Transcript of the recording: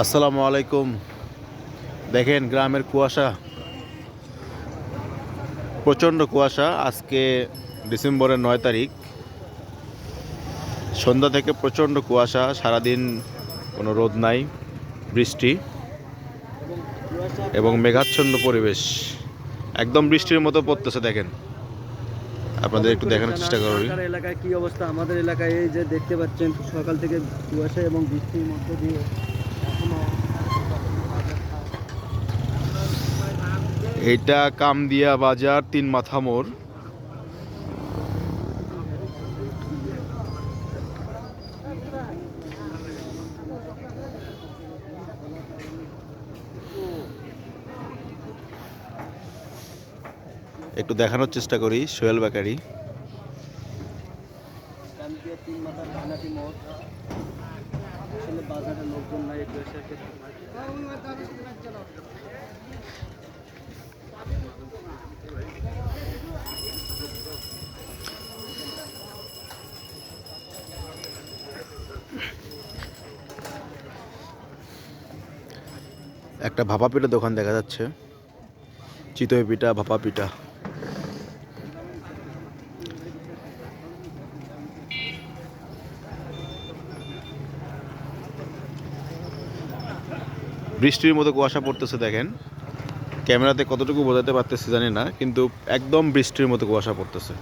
আসসালামু আলাইকুম। দেখেন গ্রামের কুয়াশা, প্রচণ্ড কুয়াশা। আজকে ডিসেম্বরের 9 তারিখ, সন্ধ্যা থেকে প্রচণ্ড কুয়াশা। সারাদিন কোনো রোদ নাই, বৃষ্টি এবং মেঘাচ্ছন্ন পরিবেশ। একদম বৃষ্টির মতো পড়তেছে। দেখেন, আপনাদের একটু দেখানোর চেষ্টা করি। আপনার এলাকায় কি অবস্থা? আমাদের এলাকায় এই যে দেখতে পাচ্ছেন সকাল থেকে কুয়াশা এবং বৃষ্টির মধ্যে দিয়ে এখনো এইটা কামদিয়া বাজার, 3 মাথা মোড়। একটু দেখানোর চেষ্টা করি। সোহেল বেকারি। কামদিয়া 3 মাথার ভাঙাটি মোড়। আসলে বাজারে লোকজন নাই, একটু এসে একটা ভাপা পিঠা দোকান দেখা যাচ্ছে। চিতই পিঠা, ভাপা পিঠা। বৃষ্টির মতো কুয়াশা পড়তেছে। দেখেন, ক্যামেরাতে কতটুকু বোঝাতে পারতেছি জানি না, কিন্তু একদম বৃষ্টির মতো কুয়াশা পড়তেছে।